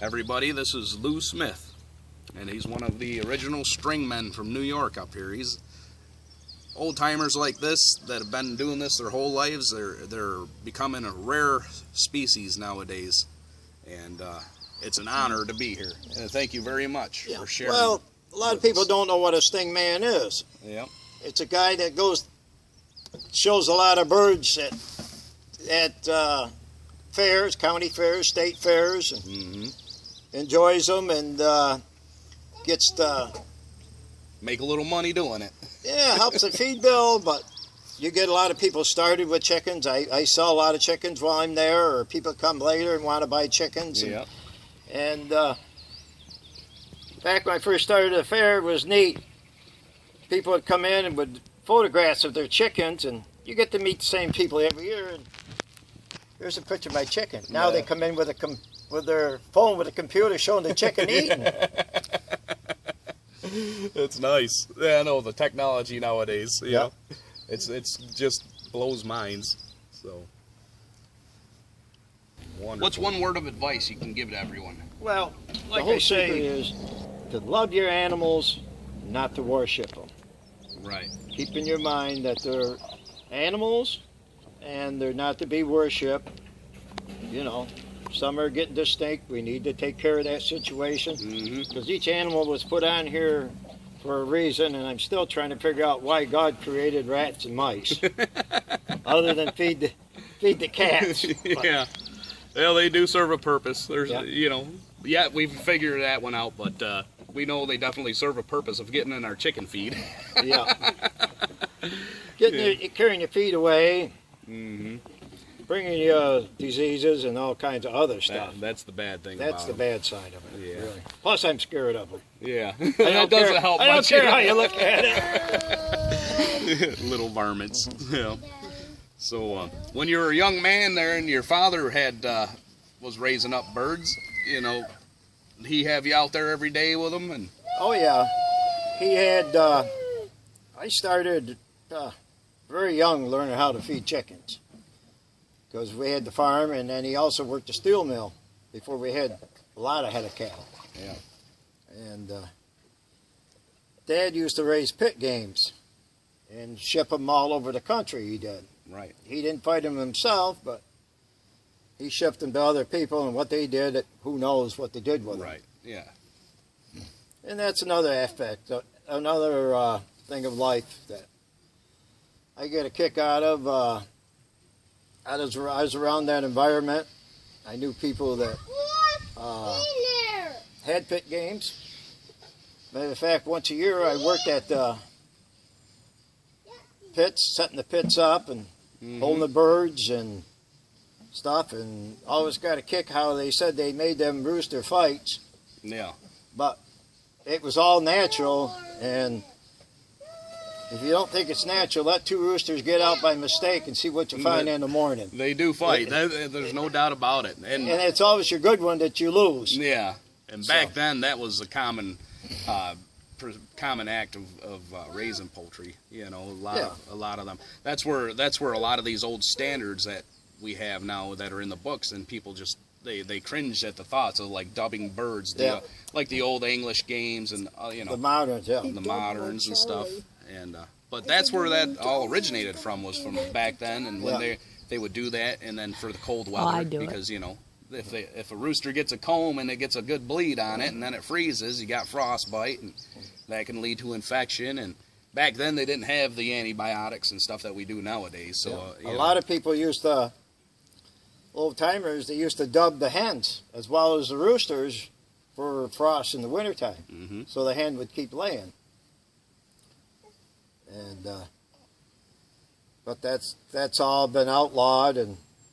Everybody, this is Lou Smith, and he's one of the original Stringmen from New York up here. He's old-timers like this that have been doing this their whole lives. They're becoming a rare species nowadays, and it's an honor to be here. And thank you very much for sharing. Well, a lot of people don't know what a Stringman is. Yep. It's a guy that shows a lot of birds at fairs, county fairs, state fairs, and enjoys them and gets to make a little money doing it. Yeah, helps the feed bill, but you get a lot of people started with chickens. I sell a lot of chickens while I'm there, or people come later and want to buy chickens. Yep. And back when I first started the fair, it was neat. People would come in and with photographs of their chickens, and you get to meet the same people every year. And here's a picture of my chicken. Now they come in with their phone with a computer showing the chicken eating. It's nice. Yeah, I know the technology nowadays. Yeah, it's just blows minds. So, wonderful. What's one word of advice you can give to everyone? Well, like I say, is to love your animals, not to worship them. Right. Keep in your mind that they're animals, and they're not to be worshipped. You know, some are getting distinct. We need to take care of that situation, because each animal was put on here for a reason, and I'm still trying to figure out why God created rats and mice, other than feed the cats. Yeah, well, they do serve a purpose. There's, you know, we've figured that one out, but we know they definitely serve a purpose of getting in our chicken feed. Carrying your feed away. Bringing you diseases and all kinds of other stuff. That's the bad thing. That's the bad side of it. Yeah. Really. Plus, I'm scared of them. Yeah. That doesn't help much. I don't care how you look at it. Little varmints. Yeah. So, when you were a young man there, and your father was raising up birds, you know, did he have you out there every day with them? And oh yeah, he had. I started very young learning how to feed chickens, because we had the farm, and then he also worked the steel mill before we had a lot of head of cattle. Yeah. And Dad used to raise pit games and ship them all over the country. He did. Right. He didn't fight them himself, but he shipped them to other people, and what they did, who knows what they did with them. Right. Yeah. And that's another aspect, another thing of life that I get a kick out of. I was around that environment. I knew people that had pit games. Matter of fact, once a year I worked at the pits, setting the pits up and holding the birds and stuff, and always got a kick how they said they made them rooster fights. Yeah. But it was all natural, and if you don't think it's natural, let two roosters get out by mistake and see what you find in the morning. They do fight. There's no doubt about it. And it's always your good one that you lose. Yeah. And back then, that was a common act of raising poultry. You know, a lot of them. That's where a lot of these old standards that we have now that are in the books, and people just they cringe at the thoughts of like dubbing birds, like the old English games and you know the moderns, the moderns and stuff. And but that's where that all originated from, was from back then, and when they would do that, and then for the cold weather, because you know if a rooster gets a comb and it gets a good bleed on it, and then it freezes, you got frostbite, and that can lead to infection. And back then they didn't have the antibiotics and stuff that we do nowadays. So a lot of people used to, old timers, they used to dub the hens as well as the roosters for frost in the wintertime, so the hen would keep laying. And but that's all been outlawed,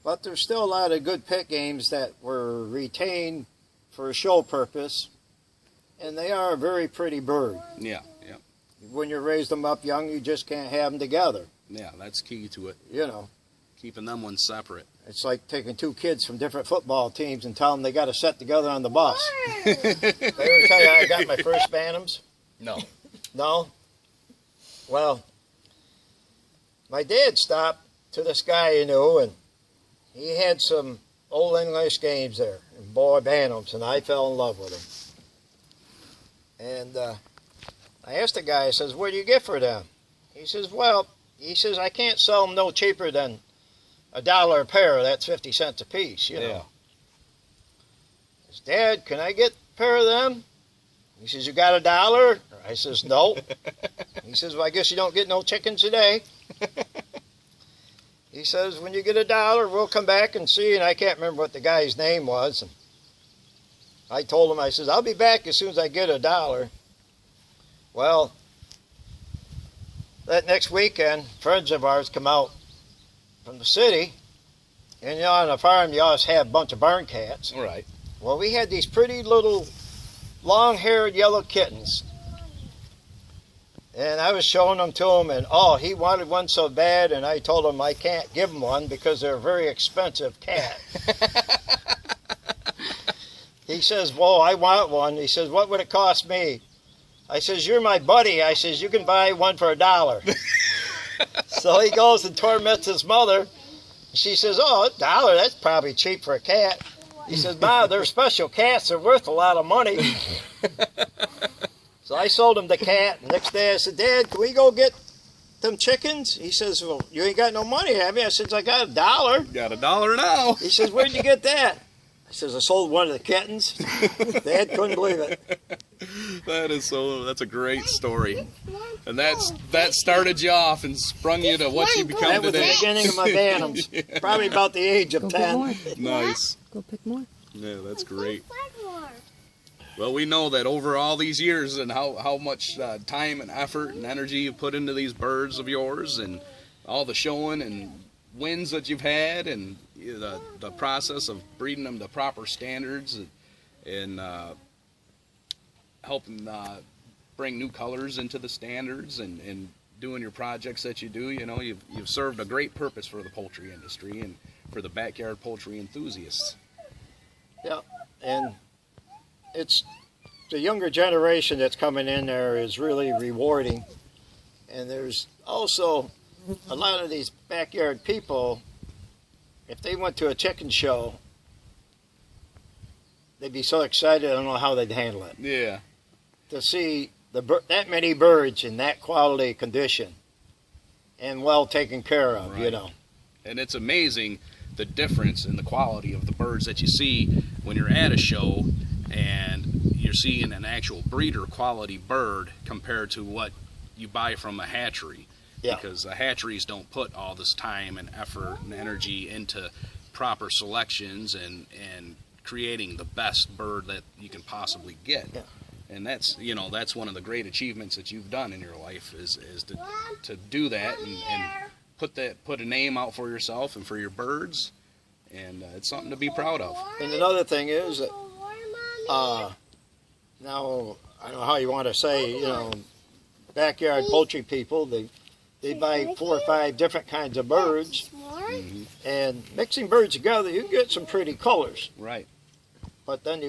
but there's still a lot of good pit games that were retained for a show purpose, and they are a very pretty bird. Yeah, yeah. When you raise them up young, you just can't have them together. Yeah, that's key to it. You know, keeping them ones separate. It's like taking two kids from different football teams and telling them they got to sit together on the bus. Did I ever tell you how I got my first bantams? No. No? Well, my dad stopped to this guy he knew, and he had some Old English games there, and boy bantams, and I fell in love with them. And I asked the guy, I says, what do you get for them? He says, well, I can't sell them no cheaper than $1 a pair. That's 50 cents a piece, you know. Yeah. I says, Dad, can I get a pair of them? He says, you got $1? I says, no. He says, well, I guess you don't get no chickens today. He says, when you get $1, we'll come back and see. And I can't remember what the guy's name was. And I told him, I says, I'll be back as soon as I get $1. Well, that next weekend, friends of ours come out from the city. And, you know, on a farm, you always have a bunch of barn cats. Right. Well, we had these pretty little long-haired yellow kittens. And I was showing them to him, and oh, he wanted one so bad, and I told him I can't give him one because they're a very expensive cat. He says, well, I want one. He says, what would it cost me? I says, you're my buddy. I says, you can buy one for $1. So he goes and torments his mother. She says, oh, $1, that's probably cheap for a cat. He says, Ma, they're special cats. They're worth a lot of money. So I sold him the cat. The next day I said, Dad, can we go get them chickens? He says, well, you ain't got no money, have you? I said, I got $1. Got $1 now. He says, where'd you get that? I says, I sold one of the kittens. Dad couldn't believe it. That's a great story. And that started you off and sprung you to what you become that today. That was the beginning of my bantams. Yeah. Probably about the age of 10. Nice. Go pick more. Yeah, that's great. Well, we know that over all these years and how much time and effort and energy you put into these birds of yours and all the showing and wins that you've had and the process of breeding them to proper standards and helping bring new colors into the standards and doing your projects that you do. You know, you've served a great purpose for the poultry industry and for the backyard poultry enthusiasts. Yeah, and it's the younger generation that's coming in there is really rewarding. And there's also a lot of these backyard people, if they went to a chicken show, they'd be so excited, I don't know how they'd handle it. Yeah. To see that many birds in that quality condition and well taken care of, right. You know. And it's amazing the difference in the quality of the birds that you see when you're at a show and you're seeing an actual breeder quality bird compared to what you buy from a hatchery. Yeah. Because the hatcheries don't put all this time and effort and energy into proper selections and creating the best bird that you can possibly get. Yeah. And that's one of the great achievements that you've done in your life is to do that and put a name out for yourself and for your birds, and it's something to be proud of. And another thing is that now I don't know how you want to say, you know, backyard poultry people, they buy 4 or 5 different kinds of birds, and mixing birds together, you get some pretty colors. Right. But then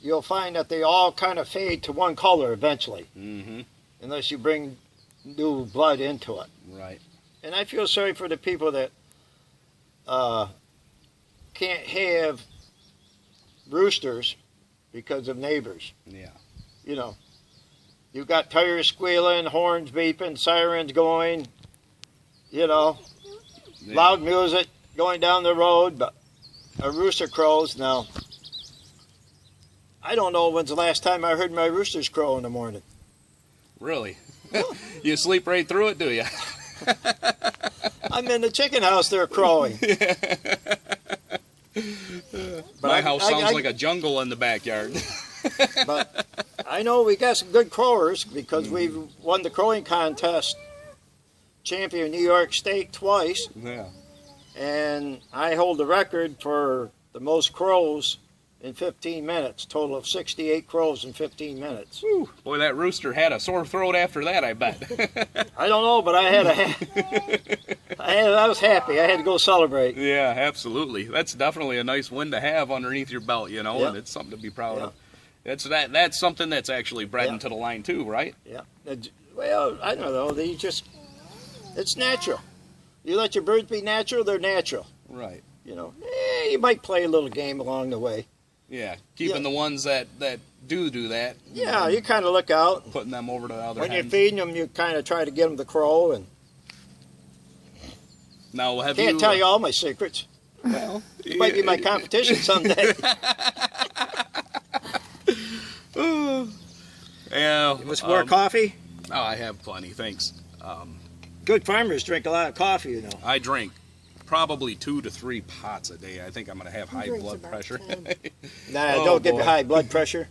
you'll find that they all kind of fade to one color eventually, unless you bring new blood into it. Right. And I feel sorry for the people that can't have roosters because of neighbors. Yeah. You know, you've got tires squealing, horns beeping, sirens going, you know, loud music going down the road, but a rooster crows. Now, I don't know when's the last time I heard my roosters crow in the morning. Really? You sleep right through it, do you? I'm in the chicken house, they're crowing. My house sounds like a jungle in the backyard. But I know we got some good crowers because we've won the crowing contest, champion New York State twice. Yeah. And I hold the record for the most crows in 15 minutes, total of 68 crows in 15 minutes. Whew. Boy, that rooster had a sore throat after that, I bet. I don't know, but I was happy. I had to go celebrate. Yeah, absolutely. That's definitely a nice win to have underneath your belt, you know, Yep. and it's something to be proud Yep. of. That's something that's actually bred Yep. into the line too, right? Yeah. Well, I don't know. It's natural. You let your birds be natural, they're natural. Right. you know, you might play a little game along the way. Yeah, keeping the ones that do that. Yeah, you kind of look out. Putting them over to the other When hens. you're feeding them, you kind of try to get them to crow. And now, can't tell you all my secrets. Well, you might be my competition someday. Yeah. You want some more coffee? Oh, I have plenty, thanks. Good farmers drink a lot of coffee, you know. I drink probably 2 to 3 pots a day. I think I'm going to have high blood pressure. Nah, don't give you high blood pressure.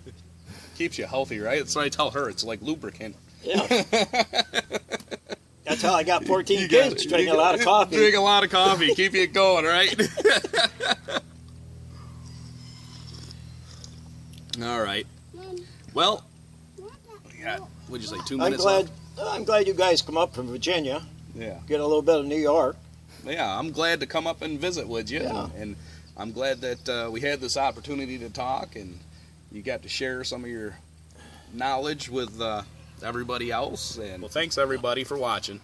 Keeps you healthy, right? That's what I tell her. It's like lubricant. Yeah. That's how I got 14 kids, drinking a lot of coffee. Drink a lot of coffee. Keep you going, right? All right. Well, yeah. What'd you say, 2 minutes left? I'm glad you guys come up from Virginia. Yeah. Get a little bit of New York. Yeah, I'm glad to come up and visit with you. Yeah. And I'm glad that we had this opportunity to talk and you got to share some of your knowledge with everybody else. And well, thanks everybody for watching.